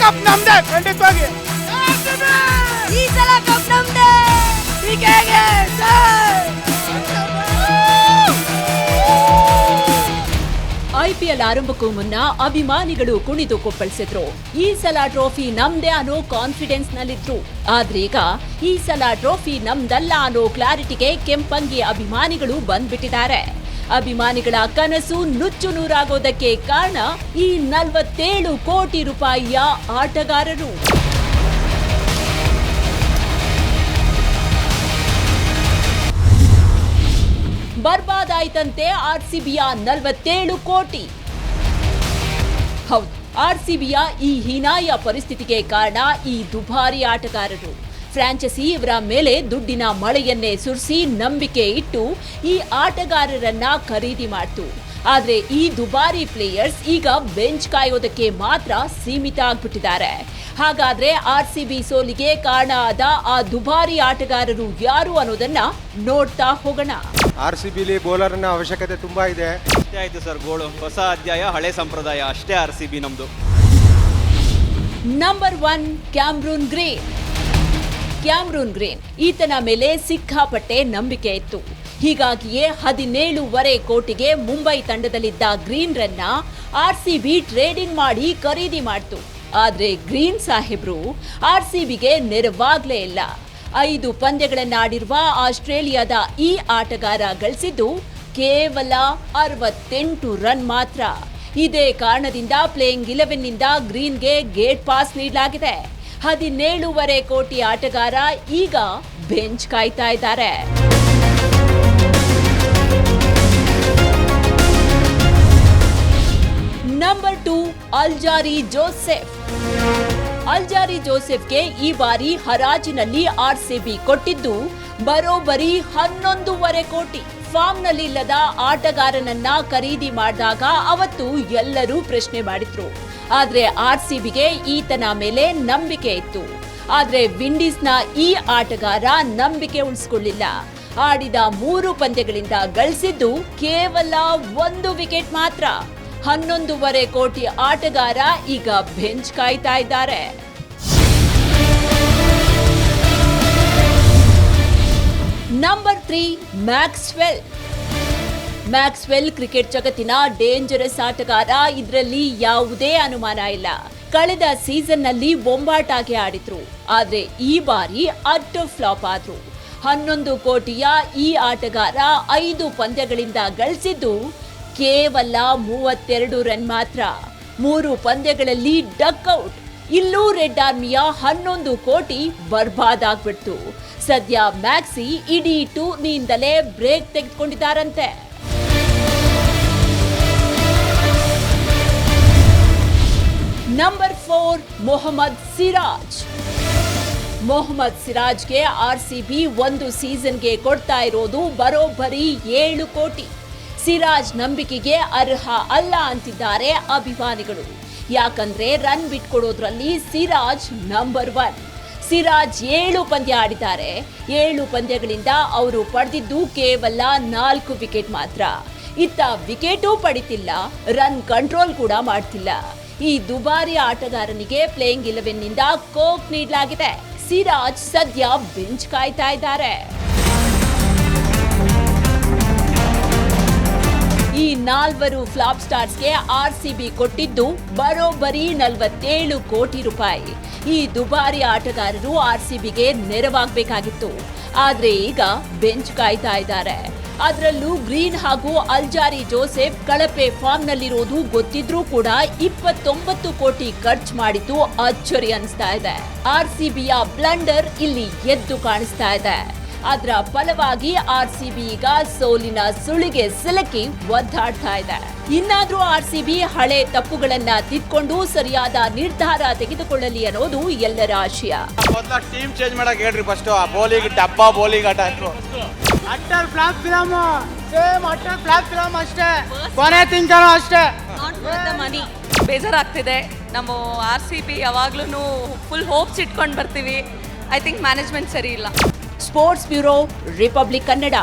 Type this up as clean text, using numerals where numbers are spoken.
Cup ನಮ್ದೆ ಖಂಡಿತವಾಗಿ. ಈ ಸಲ ಕಪ್ ನಮ್ದೆ. IPL ಆರಂಭಕ್ಕೂ ಮುನ್ನ ಅಭಿಮಾನಿಗಳು ಕುಣಿದು ಕೊಪ್ಪಳಿಸಿದ್ರು. ಈ ಸಲ ಟ್ರೋಫಿ ನಮ್ದೇ ಅನ್ನೋ ಕಾನ್ಫಿಡೆನ್ಸ್ ನಲ್ಲಿದ್ರು. ಆದ್ರೀಗ ಈ ಸಲ ಟ್ರೋಫಿ ನಮ್ದಲ್ಲ ಅನ್ನೋ ಕ್ಲಾರಿಟಿಗೆ ಕೆಂಪಂಗಿ ಅಭಿಮಾನಿಗಳು ಬಂದ್ಬಿಟ್ಟಿದ್ದಾರೆ. ಅಭಿಮಾನಿಗಳ ಕನಸು ನುಚ್ಚು ನೂರಾಗೋದಕ್ಕೆ ಕಾರಣ ಈ 47 ಕೋಟಿ ರೂಪಾಯಿಯ ಆಟಗಾರರು. ಬರ್ಬಾದಾಯ್ತಂತೆ RCBಯ 47 ಕೋಟಿ. ಹೌದು, RCBಯ ಈ ಹೀನಾಯ ಪರಿಸ್ಥಿತಿಗೆ ಕಾರಣ ಈ ದುಬಾರಿ ಆಟಗಾರರು. ಫ್ರಾಂಚೈಸಿ ಇವರ ಮೇಲೆ ದುಡ್ಡಿನ ಮಳೆಯನ್ನೇ ಸುರಿಸಿ ನಂಬಿಕೆ ಇಟ್ಟು ಈ ಆಟಗಾರರನ್ನ ಖರೀದಿ ಮಾಡ್ತು. ಆದ್ರೆ ಈ ದುಬಾರಿ ಪ್ಲೇಯರ್ಸ್ ಈಗ ಬೆಂಚ್ ಕಾಯೋದಕ್ಕೆ ಮಾತ್ರ ಸೀಮಿತ ಆಗ್ಬಿಟ್ಟಿದ್ದಾರೆ. ಹಾಗಾದ್ರೆ RCB ಸೋಲಿಗೆ ಕಾರಣ ಆದ ಆ ದುಬಾರಿ ಆಟಗಾರರು ಯಾರು ಅನ್ನೋದನ್ನ ನೋಡ್ತಾ ಹೋಗೋಣ. RCBಲಿ ಬೌಲರ್ನ ಅವಶ್ಯಕತೆ ತುಂಬಾ ಇದೆ. ಅಷ್ಟೇ ಆಯ್ತು ಸರ್, ಗೋಳು ಹೊಸ ಅಧ್ಯಾಯ ಹಳೆ ಸಂಪ್ರದಾಯ ಅಷ್ಟೇ RCB ನಮ್ದು. Number 1 Cameron green. Cameron green ಈತನ ಮೇಲೆ ಸಿಕ್ಕಾಪಟ್ಟೆ ನಂಬಿಕೆ ಇತ್ತು. ಹೀಗಾಗಿಯೇ 17.5 ಕೋಟಿಗೆ ಮುಂಬೈ ತಂಡದಲ್ಲಿದ್ದ ಗ್ರೀನ್ ರನ್ನ RCB ಟ್ರೇಡಿಂಗ್ ಮಾಡಿ ಖರೀದಿ ಮಾಡ್ತು. ಆದ್ರೆ ಗ್ರೀನ್ ಸಾಹೇಬ್ರು RCBಗೆ ನೆರವಾಗ್ಲೇ ಇಲ್ಲ. 5 ಪಂದ್ಯಗಳನ್ನಾಡಿರುವ ಆಸ್ಟ್ರೇಲಿಯಾದ ಈ ಆಟಗಾರ ಗಳಿಸಿದ್ದು ಕೇವಲ 68 ರನ್ ಮಾತ್ರ. ಇದೇ ಕಾರಣದಿಂದ ಪ್ಲೇಯಿಂಗ್ 11ನಿಂದ ಗ್ರೀನ್ಗೆ ಗೇಟ್ ಪಾಸ್ ನೀಡಲಾಗಿದೆ. 17.5 ಕೋಟಿ ಆಟಗಾರ ಈಗ ಬೆಂಚ್ ಕಾಯ್ತಾ ಇದ್ದಾರೆ. Number 2 Alzarri Joseph. ಅಲ್ಜಾರಿ ಜೋಸೆಫ್ಗೆ ಈ ಬಾರಿ ಹರಾಜಿನಲ್ಲಿ RCB ಕೊಟ್ಟಿದ್ದು ಬರೋಬ್ಬರಿ 11.5 ಕೋಟಿ. ಫಾರ್ಮ್ನಲ್ಲಿ ಇಲ್ಲದ ಆಟಗಾರನನ್ನ ಖರೀದಿ ಮಾಡಿದಾಗ ಅವತ್ತು ಎಲ್ಲರೂ ಪ್ರಶ್ನೆ ಮಾಡಿದ್ರು. ಆದ್ರೆ RCBಗೆ ಈತನ ಮೇಲೆ ನಂಬಿಕೆ ಇತ್ತು. ಆದ್ರೆ ವಿಂಡೀಸ್ನ ಈ ಆಟಗಾರ ನಂಬಿಕೆ ಉಳಿಸಿಕೊಳ್ಳಿಲ್ಲ. ಆಡಿದ 3 ಪಂದ್ಯಗಳಿಂದ ಗಳಿಸಿದ್ದು ಕೇವಲ 1 ವಿಕೆಟ್ ಮಾತ್ರ. 11.5 ಕೋಟಿ ಆಟಗಾರ ಈಗ ಬೆಂಚ್ ಕಾಯ್ತಾ ಇದ್ದಾರೆ. Number 3 Maxwell. ಮ್ಯಾಕ್ಸ್ವೆಲ್ ಕ್ರಿಕೆಟ್ ಜಗತ್ತಿನ ಡೇಂಜರಸ್ ಆಟಗಾರ, ಇದರಲ್ಲಿ ಯಾವುದೇ ಅನುಮಾನ ಇಲ್ಲ. ಕಳೆದ ಸೀಸನ್ನಲ್ಲಿ ಬೊಂಬಾಟಾಗಿ ಆಡಿದ್ರು. ಆದ್ರೆ ಈ ಬಾರಿ ಅಡ್ಡ ಫ್ಲಾಪ್ ಆದ್ರು. 11 ಕೋಟಿಯ ಈ ಆಟಗಾರ 5 ಪಂದ್ಯಗಳಿಂದ ಗಳಿಸಿದ್ದು ಕೇವಲ 32 ರನ್ ಮಾತ್ರ. 3 ಪಂದ್ಯಗಳಲ್ಲಿ ಡಕ್ಔಟ್. ಇಲ್ಲೂ ರೆಡ್ ಆರ್ಮಿಯ 11 ಕೋಟಿ ಬರ್ಬಾದಾಗ್ಬಿಡ್ತು. ಸದ್ಯ ಮ್ಯಾಕ್ಸಿ ಇಡೀ ಟೂರ್ನಿಯಿಂದಲೇ ಬ್ರೇಕ್ ತೆಗೆದುಕೊಂಡಿದ್ದಾರಂತೆ. ನಂಬರ್ 4 ಮೊಹಮ್ಮದ್ ಸಿರಾಜ್. ಮೊಹಮ್ಮದ್ ಸಿರಾಜ್ಗೆ RCB ಒಂದು ಸೀಸನ್ಗೆ ಕೊಡ್ತಾ ಇರೋದು ಬರೋಬ್ಬರಿ 7 ಕೋಟಿ. ಸಿರಾಜ್ ನಂಬಿಕೆಗೆ ಅರ್ಹ ಅಲ್ಲ ಅಂತಿದ್ದಾರೆ ಅಭಿಮಾನಿಗಳು. ಯಾಕಂದ್ರೆ ರನ್ ಬಿಟ್ಕೊಡೋದ್ರಲ್ಲಿ ಸಿರಾಜ್ ನಂಬರ್ 1. ಸಿರಾಜ್ 7 ಪಂದ್ಯ ಆಡಿದ್ದಾರೆ. 7 ಪಂದ್ಯಗಳಿಂದ ಅವರು ಪಡೆದಿದ್ದು ಕೇವಲ 4 ವಿಕೆಟ್ ಮಾತ್ರ. ಇತ್ತ ವಿಕೆಟೂ ಪಡಿತಿಲ್ಲ, ರನ್ ಕಂಟ್ರೋಲ್ ಕೂಡ ಮಾಡ್ತಿಲ್ಲ. ಈ ದುಬಾರಿ ಆಟಗಾರನಿಗೆ ಪ್ಲೇಯಿಂಗ್ 11ನಿಂದ ಕೋಕ್ ನೀಡಲಾಗಿದೆ. ಸಿರಾಜ್ ಸದ್ಯ ಬೆಂಚ್ ಕಾಯ್ತಾ ಇದ್ದಾರೆ. ಈ 4 ಫ್ಲಾಪ್ ಸ್ಟಾರ್ಸ್ಗೆ RCB ಕೊಟ್ಟಿದ್ದು ಬರೋಬ್ಬರಿ 47 ಕೋಟಿ ರೂಪಾಯಿ. ಈ ದುಬಾರಿ ಆಟಗಾರರು RCBಗೆ ನೆರವಾಗಬೇಕಾಗಿತ್ತು. ಆದ್ರೆ ಈಗ ಬೆಂಚ್ ಕಾಯ್ತಾ ಇದ್ದಾರೆ. ಅದರಲ್ಲೂ ಗ್ರೀನ್ ಹಾಗೂ ಅಲ್ಜಾರಿ ಜೋಸೆಫ್ ಕಳಪೆ ಫಾರ್ಮ್ನಲ್ಲಿರೋದು ಗೊತ್ತಿದ್ರೂ ಕೂಡ 29 ಕೋಟಿ ಖರ್ಚು ಮಾಡಿದ್ದು ಅಚ್ಚರಿ ಅನಿಸ್ತಾ ಇದೆ. RCBಯ ಬ್ಲಂಡರ್ ಇಲ್ಲಿ ಎದ್ದು ಕಾಣಿಸ್ತಾ ಇದೆ. ಅದರ ಫಲವಾಗಿ RCB ಈಗ ಸೋಲಿನ ಸುಳಿಗೆ ಸಿಲುಕಿ ಒದ್ದಾಡ್ತಾ ಇದೆ. ಇನ್ನಾದ್ರೂ RCB ಹಳೆ ತಪ್ಪುಗಳನ್ನ ತಿದ್ಕೊಂಡು ಸರಿಯಾದ ನಿರ್ಧಾರ ತೆಗೆದುಕೊಳ್ಳಲಿ ಅನ್ನೋದು ಎಲ್ಲರ ಆಶಯ. ಮೊದಲ ಟೀಮ್ ಚೇಂಜ್ ಮಾಡಕ್ ಹೇಳ್ರಿ ಫಸ್ಟ್. ಆ ಬೌಲಿಂಗ್ ಡಬ್ಬಾ ಬೌಲಿಂಗ್ ಆಟ ಹಾಕು. Utter flop film, same utter flop film ಅಷ್ಟೇ. ಕೊನೆ ತಿಂಗಳು ಅಷ್ಟೇ. ಮನಿ ಬೇಜಾರಾಗ್ತಿದೆ. ನಮ್ಮ RCB ಯಾವಾಗ್ಲೂ ಫುಲ್ ಹೋಪ್ಸ್ ಇಟ್ಕೊಂಡು ಬರ್ತೀವಿ. ಐ ಥಿಂಕ್ ಮ್ಯಾನೇಜ್ಮೆಂಟ್ ಸರಿ ಇಲ್ಲ. Sports bureau, republic Kannada.